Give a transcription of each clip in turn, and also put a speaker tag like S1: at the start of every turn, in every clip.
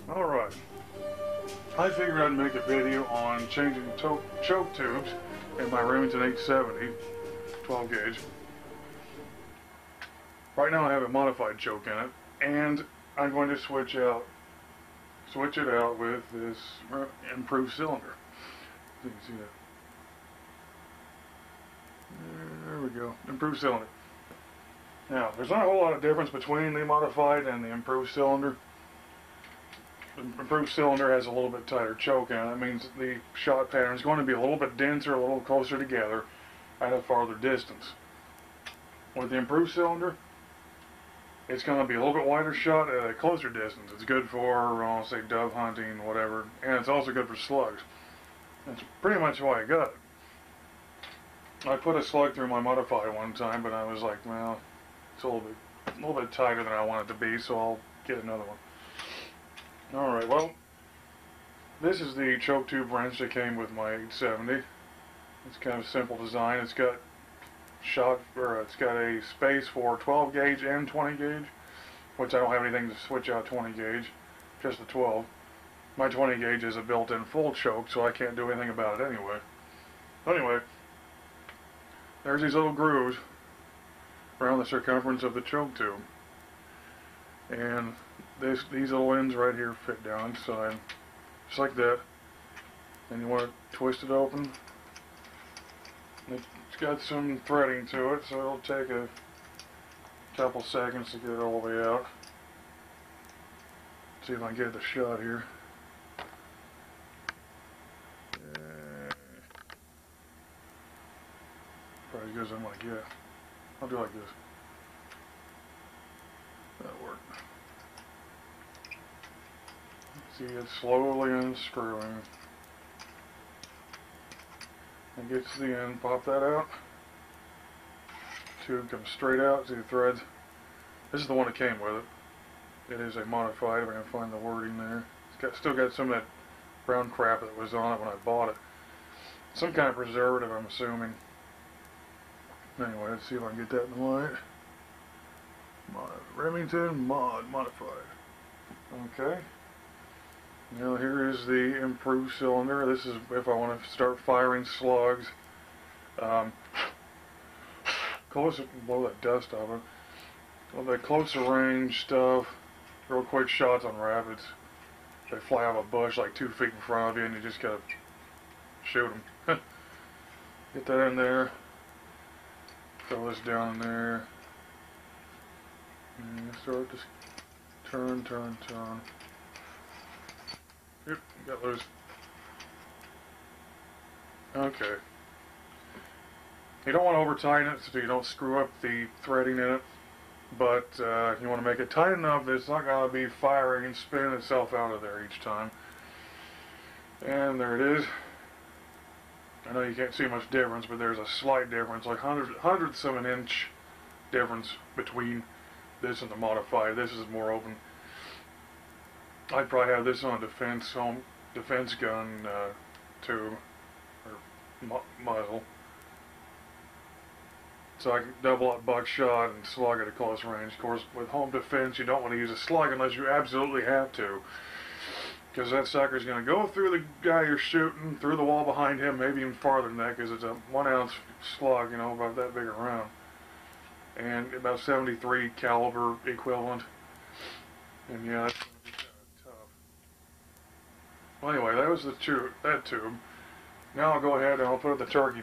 S1: Alright, I figured I'd make a video on changing choke tubes in my Remington 870 12 gauge. Right now I have a modified choke in it, and I'm going to switch it out with this improved cylinder. So you can see that. There we go, improved cylinder. Now, there's not a whole lot of difference between the modified and the improved cylinder. The improved cylinder has a little bit tighter choke in it. That means the shot pattern is going to be a little bit denser, a little closer together at a farther distance. With the improved cylinder, it's going to be a little bit wider shot at a closer distance. It's good for, say, dove hunting, whatever, and it's also good for slugs. That's pretty much why I got it. I put a slug through my modified one time, but I was like, well, it's a little bit tighter than I want it to be, so I'll get another one. Alright, well, this is the choke tube wrench that came with my 870. It's kind of a simple design. It's got it's got a space for 12 gauge and 20 gauge, which I don't have anything to switch out 20 gauge, just the 12. My 20 gauge is a built-in full choke, so I can't do anything about it anyway. Anyway, there's these little grooves around the circumference of the choke tube, and these little ends right here fit down inside, just like that. And you want to twist it open. It's got some threading to it, so it'll take a couple seconds to get it all the way out. See if I can get the shot here. Probably as good as I'm going to get. I'll do it like this. That'll work. See, it's slowly unscrewing. And gets to the end, pop that out. Tube comes straight out, see the threads. This is the one that came with it. It is a modified, if I can find the wording there. It's still got some of that brown crap that was on it when I bought it. Some kind of preservative, I'm assuming. Anyway, let's see if I can get that in the light. Remington modified. Okay. Now here is the improved cylinder. This is if I want to start firing slugs. Closer, blow that dust off it. Well, the closer range stuff, real quick shots on rabbits. They fly out of a bush like 2 feet in front of you, and you just gotta shoot them. Get that in there. Throw this down in there. And start to turn. Yep, got loose. Okay. You don't want to over tighten it so you don't screw up the threading in it, but you want to make it tight enough that it's not going to be firing and spinning itself out of there each time. And there it is. I know you can't see much difference, but there's a slight difference, like hundredths of an inch difference between this and the modified. This is more open. I'd probably have this on a defense gun tube or muzzle, so I can double up buckshot and slug at a close range. Of course, with home defense, you don't want to use a slug unless you absolutely have to, because that sucker's going to go through the guy you're shooting, through the wall behind him, maybe even farther than that, because it's a 1 ounce slug, about that big around, and about 73 caliber equivalent. And yeah, that's going to be kind of tough. Well, anyway, that was that tube. Now I'll go ahead and I'll put the turkey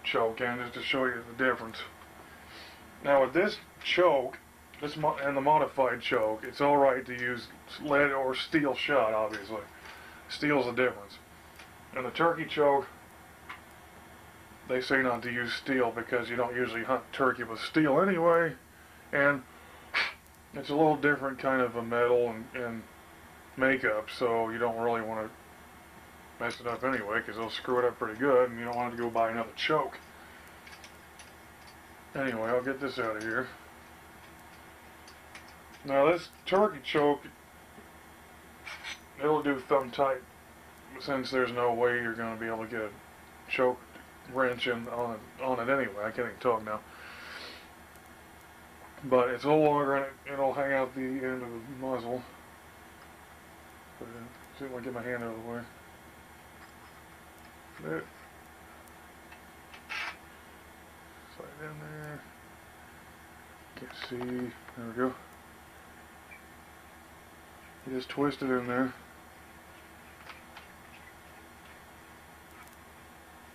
S1: choke in just to show you the difference. Now with this choke, and the modified choke, it's alright to use lead or steel shot, obviously. Steel's the difference. And the turkey choke, they say not to use steel because you don't usually hunt turkey with steel anyway, and it's a little different kind of a metal and makeup, so you don't really want to mess it up anyway, because they'll screw it up pretty good, and you don't want to go buy another choke. Anyway, I'll get this out of here. Now this turkey choke, it'll do thumb tight, since there's no way you're going to be able to get a choke wrench on it anyway. I can't even talk now. But it's a little longer and it'll hang out the end of the muzzle. See if I can get my hand out of the way. There. Slide in there. Can't see. There we go. You just twist it in there.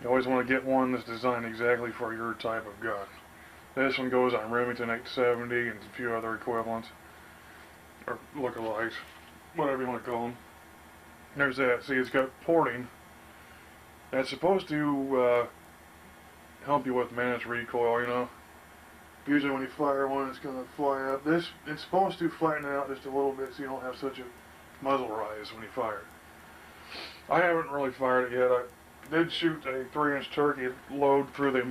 S1: You always want to get one that's designed exactly for your type of gun. This one goes on Remington 870 and a few other equivalents. Or lookalikes. Whatever you want to call them. There's that. See, it's got porting. That's supposed to help you with managed recoil, you know. Usually when you fire one, it's going to fly up. This, it's supposed to flatten it out just a little bit so you don't have such a muzzle rise when you fire it. I haven't really fired it yet. I did shoot a 3-inch turkey load through the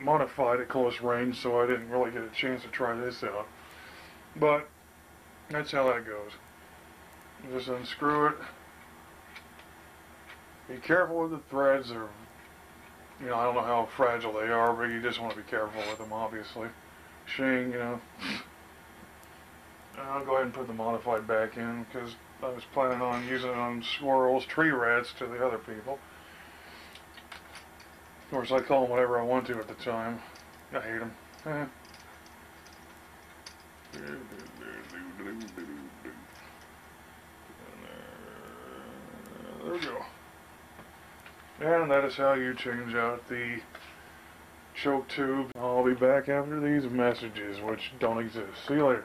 S1: modified at close range, so I didn't really get a chance to try this out. But that's how that goes. Just unscrew it. Be careful with the threads. Or, you know, I don't know how fragile they are, but you just want to be careful with them, obviously. Shing, you know. I'll go ahead and put the modified back in because I was planning on using it on squirrels, tree rats to the other people. Of course, I call them whatever I want to at the time. I hate them. There we go. And that is how you change out the choke tube. I'll be back after these messages, which don't exist. See you later.